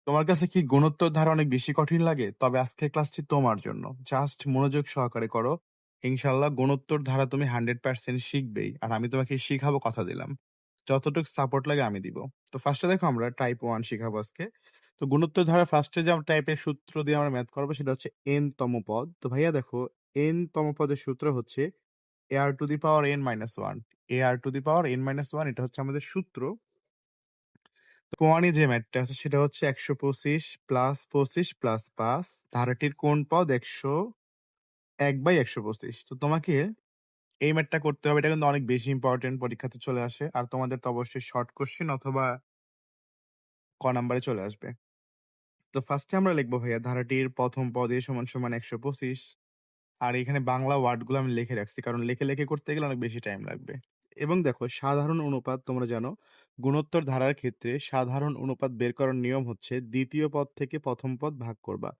তোমার কাছে কি গুণোত্তর ধারা অনেক বেশি কঠিন লাগে? তবে আজকের ক্লাসটি তোমার জন্য। জাস্ট মনোযোগ সহকারে করো। ইনশাআল্লাহ গুণোত্তর ধারা তুমি 100% শিখবেই। আর আমি তোমাকে শিখাবো, কথা দিলাম। যতটুকু সাপোর্ট লাগে আমি দিব। তো ফার্স্টে দেখো আমরা টাইপ 1 শিখাবো আজকে। তো গুণোত্তর ধারা ফার্স্টে যে টাইপের সূত্র দিয়ে আমরা ম্যাথ করবো সেটা হচ্ছে n তম পদ। তো ভাইয়া দেখো, n তম পদের সূত্র হচ্ছে ar to the power n minus 1। ar to the power n minus 1 এটা হচ্ছে আমাদের সূত্র। কোয়ানি যে ম্যাথটা আছে সেটা হচ্ছে 125 প্লাস 25 প্লাস 5, ধারাটির কোন পদ 101/125। তো তোমাকে এই ম্যাথটা করতে হবে, এটা কিন্তু অনেক বেশি ইম্পর্টেন্ট, পরীক্ষাতে চলে আসে। আর তোমাদের তো অবশ্যই শর্ট কোশ্চেন অথবা ক নাম্বারে চলে আসবে। তো ফার্স্টে আমরা লিখবো ভাইয়া ধারাটির প্রথম পদ a সমান সমান 125। আর এখানে বাংলা ওয়ার্ডগুলো আমি লিখে রাখছি, কারণ লেখে লেখে করতে গেলে অনেক বেশি টাইম লাগবে। এবং দেখো, সাধারণ অনুপাত তোমরা জানো, গুণোত্তর ধারার ক্ষেত্রে সাধারণ অনুপাত বের করার নিয়ম হচ্ছে দ্বিতীয় পদ থেকে প্রথম পদ ভাগ করবা।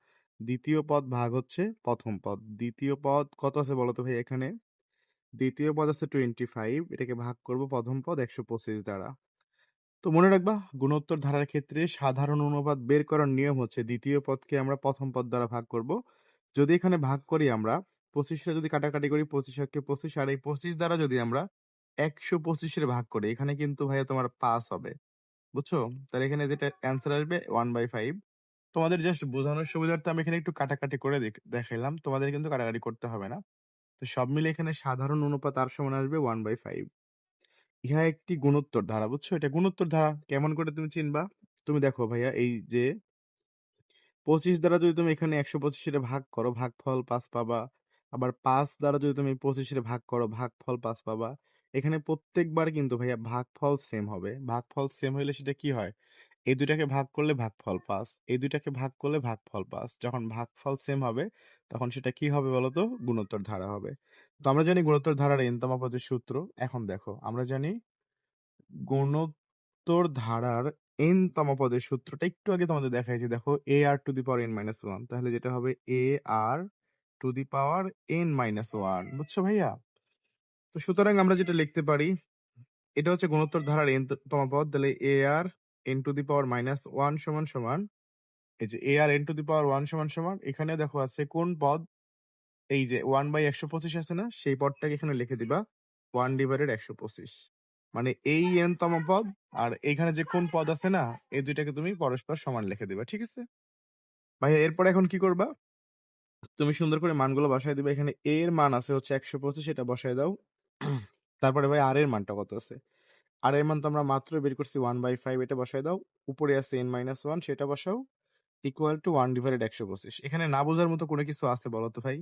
দ্বিতীয় পদ ভাগ হচ্ছে প্রথম পদ। দ্বিতীয় পদ কত আছে বলো তো ভাই? এখানে দ্বিতীয় পদ আছে 25, এটাকে ভাগ করব প্রথম পদ 125 দ্বারা। তো মনে রাখবা, গুণোত্তর ধারার ক্ষেত্রে সাধারণ অনুপাত বের করার নিয়ম হচ্ছে দ্বিতীয় পদকে আমরা প্রথম পদ দ্বারা ভাগ করব। যদি এখানে ভাগ করি আমরা, 25টা যদি কাটাকাটি করি, 25 আর এই 25 দ্বারা যদি আমরা 125 ভাগ করি, এখানে কিন্তু ভাইয়া তোমার 5 হবে। বুঝছো? তাহলে এখানে যেটা অ্যান্সার আসবে 1/5। তোমাদের জাস্ট বোঝানোর সুবিধার্থে আমি এখানে একটু কাটাকাটি করে দেখাইলাম, তোমাদের কিন্তু কাটাকাটি করতে হবে না। তো সব মিলে এখানে সাধারণ অনুপাত আর সমান আসবে 1/5। ইহা একটি গুণোত্তর ধারা। বুঝছো? এটা গুণোত্তর ধারা কেমন করে তুমি চিনবা? তুমি দেখো ভাইয়া, এই যে 25 দ্বারা যদি তুমি এখানে 125 ভাগ করো, ভাগফল 5 পাবা। আবার 5 দ্বারা যদি তুমি 25 ভাগ করো, ভাগফল 5 পাবা। এখানে প্রত্যেকবার কিন্তু ভাইয়া ভাগফল সেম হবে। ভাগফল সেম হইলে সেটা কি হয়? এই দুইটাকে ভাগ করলে ভাগফল 5, এই দুইটাকে ভাগ করলে ভাগফল 5। যখন ভাগফল সেম হবে তখন সেটা কি হবে বলতো? গুণোত্তর ধারা হবে। তো আমরা জানি গুণোত্তর ধারার n-তম পদের সূত্র। এখন দেখো, আমরা জানি গুণোত্তর ধারার n-তম পদের সূত্রটা একটু আগে তোমাদের দেখাইছি। দেখো, ar to the power n minus 1, তাহলে যেটা হবে ar to the power n minus 1। বুঝছো ভাইয়া? তো সুতরাং আমরা যেটা লিখতে পারি, এটা হচ্ছে গুণোত্তর ধারার n-তম পদ। তাহলে ar n to the power minus 1 সমান সমান, এই যে ar n টু দি পাওয়ার 1 সমান সমান, এখানে দেখো আছে কোন পদ? এই যে 1/125 আছে না, সেই পদটাকে এখানে লিখে দিবা 1/125। মানে এই n-তম পদ আর এইখানে যে কোন পদ আছে না, এই দুইটাকে তুমি পরস্পর সমান লিখে দিবা। ঠিক আছে ভাইয়া? এরপর এখন কি করবা? তুমি সুন্দর করে মানগুলো বসায় দিবা। এখানে a এর মান আছে হচ্ছে 125, এটা বসায় দাও। তারপরে ভাই আর এর মানটা কত আছে? আর এর মান তো আমরা মাত্র বের করছি 1/5, এটা বসায় দাও। উপরে আছে n-1, সেটা বসাও, ইকুয়াল টু 1/125। এখানে না বোঝার মতো কোনো কিছু আছে বলো তো ভাই?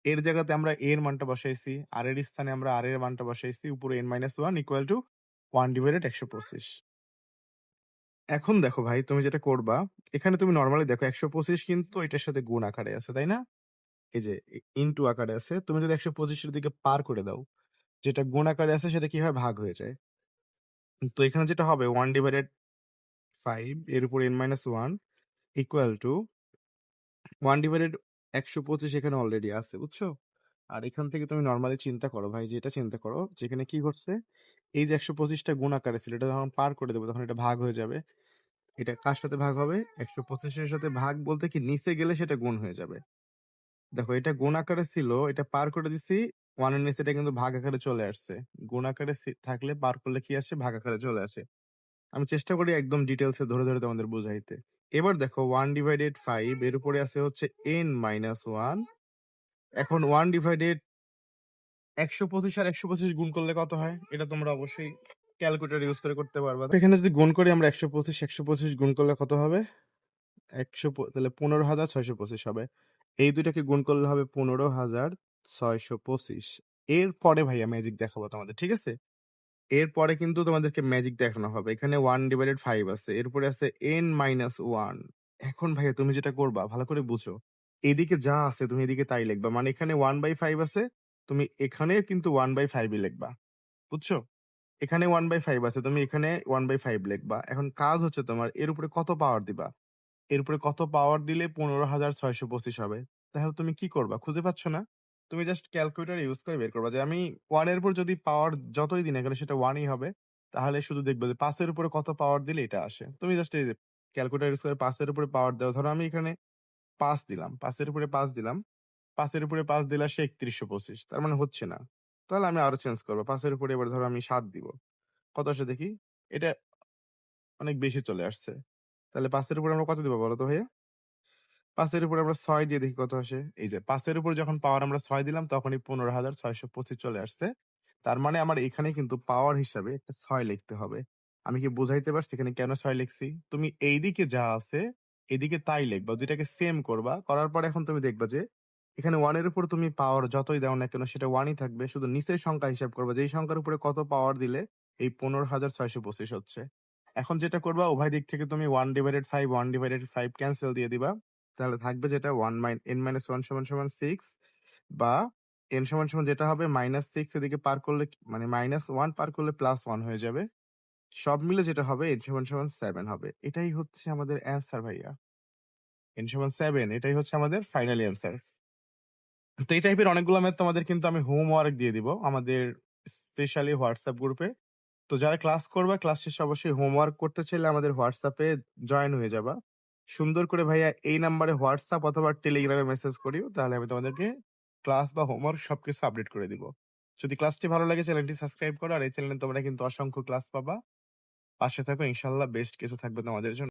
এর জায়গাতে আমরা a এর মানটা বসাইছি, আর এর স্থানে আমরা আর এর মানটা বসাইছি, উপরে n-1 ইকুয়াল টু 1/125। এখন দেখো ভাই, তুমি যেটা করবা, এখানে তুমি নর্মালি দেখো 125 কিন্তু এটার সাথে গুণ আকারে আছে, তাই না? এই যে ইনটু আকারে আছে। তুমি যদি 125 এর দিকে পার করে দাও, যেটা গুণ আকারে আছে সেটা কি হয়? ভাগ হয়ে যায়। তো এখানে যেটা হবে 1/5 এর উপর n-1 ইকুয়াল টু 1/125 এখানে অলরেডি আছে। বুঝছো? আর এখান থেকে তুমি নর্মালি চিন্তা করো ভাই, যে এটা চিন্তা করো যেখানে কি ঘটছে, এই যে 125টা গুণ আকারে ছিল, এটা যখন পার করে দেবো তখন এটা ভাগ হয়ে যাবে। এটা কার সাথে ভাগ হবে? 125-এর সাথে ভাগ বলতে কি, নিচে গেলে সেটা গুণ হয়ে যাবে। দেখো, এটা গুণ আকারে ছিল, এটা পার করে দিছি, 1 এর নিচে এটা কিন্তু ভাগ আকারে চলে আসছে। গুণ আকারে থাকলে পার করলে কি আসে? ভাগ আকারে চলে আসে। আমি চেষ্টা করি একদম ডিটেলসে ধরে ধরে তোমাদের বুঝাইতে। এবার দেখো 1/5 এর উপরে আছে হচ্ছে n-1। এখন 1/125 আর 125 গুণ করলে কত হয়? এটা তোমরা অবশ্যই ক্যালকুলেটর ইউজ করে করতে পারবা। এখানে যদি গুণ করি আমরা 125 গুণ করলে কত হবে? 100, তাহলে 15,625 হবে। এই দুইটাকে গুণ করলে হবে 15,625। এরপরে ভাইয়া ম্যাজিক দেখাবো তোমাদের, ঠিক আছে? এরপরে কিন্তু তোমাদেরকে ম্যাজিক দেখানো হবে। এখানে 1/5 আছে, এরপরে আছে n-1। এখন ভাইয়া তুমি যেটা করবা, ভালো করে বুঝো, এদিকে যা আছে তুমি এদিকে তাই লিখবা। মানে এখানে 1/5 আছে, তুমি এখানে কিন্তু 1/5 লিখবা। বুঝছো? এখানে 1/5 আছে, তুমি এখানে 1/5 লিখবা। এখন কাজ হচ্ছে তোমার এর উপরে কত পাওয়ার দিবা। এর উপরে কত পাওয়ার দিলে 15,625 হবে। তাহলে তুমি কি করবা? খুঁজে পাচ্ছ না? তুমি জাস্ট ক্যালকুলেটর ইউজ করে বের করবা যে আমি 1 এর উপর যদি পাওয়ার যতই দিই না কেন সেটা 1ই হবে। তাহলে শুধু দেখবে যে 5 এর উপরে কত পাওয়ার দিলে এটা আসে। তুমি জাস্ট এই যে ক্যালকুলেটর ইউজ করে ৫ এর উপরে পাওয়ার দাও। ধরো আমি এখানে ৫ দিলাম। ৫ এর উপরে ৫ দিলাম। ৫ এর উপরে ৫ দিলে আসে ৩১২৫। তার মানে হচ্ছে না। তাহলে আমি আরো চেঞ্জ করব। ৫ এর উপরে এবার ধরো আমি ৭ দিব। কত আসে দেখি? এটা অনেক বেশি চলে আসছে। তাহলে ৫ এর উপরে আমরা কত দিব বলো তো ভাইয়া? ৫ এর উপরে আমরা ৬ দিয়ে দেখি কত আসে। এই যে ৫ এর উপরে যখন পাওয়ার আমরা ৬ দিলাম তখনই ১৫,৬২৫ চলে আসছে। তার মানে আমার এখানে কিন্তু পাওয়ার হিসাবে একটা ৬ লিখতে হবে। আমি কি বুঝাইতে পারছি এখানে কেন ৬ লিখছি? তুমি এইদিকে যা আছে এদিকে তাই লিখবা। ২ টাকে সেম করবা। করার পরে এখন তুমি দেখবা যে এখানে ১ এর উপর তুমি পাওয়ার যতই দাও না কেন সেটা ১ ই থাকবে। শুধু নিচের সংখ্যা হিসাব করবা। যেই সংখ্যার উপরে কত পাওয়ার দিলে এই ১৫,৬২৫ হচ্ছে। এখন যেটা করবা উভয় দিক থেকে তুমি 1/5 ক্যানসেল দিয়ে দিবা। তাহলে থাকবে যেটা 1 - n - 1 = 6 বা n = যেটা হবে -6 এদিকে পার করলে মানে -1 পার করলে +1 হয়ে যাবে। সব মিলে যেটা হবে n = 7 হবে। এটাই হচ্ছে আমাদের অ্যান্সার ভাইয়া। n = 7 এটাই হচ্ছে আমাদের ফাইনালি অ্যান্সার। তো এই টাইপের অনেকগুলো ম্যাথ তোমাদের কিন্তু আমি হোমওয়ার্ক দিয়ে দিব আমাদের স্পেশালি হোয়াটসঅ্যাপ গ্রুপে। তো যারা ক্লাস করবা ক্লাস শেষে অবশ্যই হোমওয়ার্ক করতে চাইলে আমাদের হোয়াটসঅ্যাপে জয়েন হয়ে যাবা। সুন্দর করে ভাইয়া এই নাম্বারে হোয়াটসঅ্যাপ অথবা টেলিগ্রামে মেসেজ করিও। তাহলে আমি তোমাদেরকে ক্লাস বা হোমওয়ার্ক সবকিছু আপডেট করে দিব। যদি ক্লাসটি ভালো লাগে চ্যানেলটি সাবস্ক্রাইব করো। আর এই চ্যানেলে তোমরা কিন্তু অসংখ্য ক্লাস পাবা। পাশে থাকো ইনশাআল্লাহ বেস্ট কিছু থাকবে তোমাদের জন্য।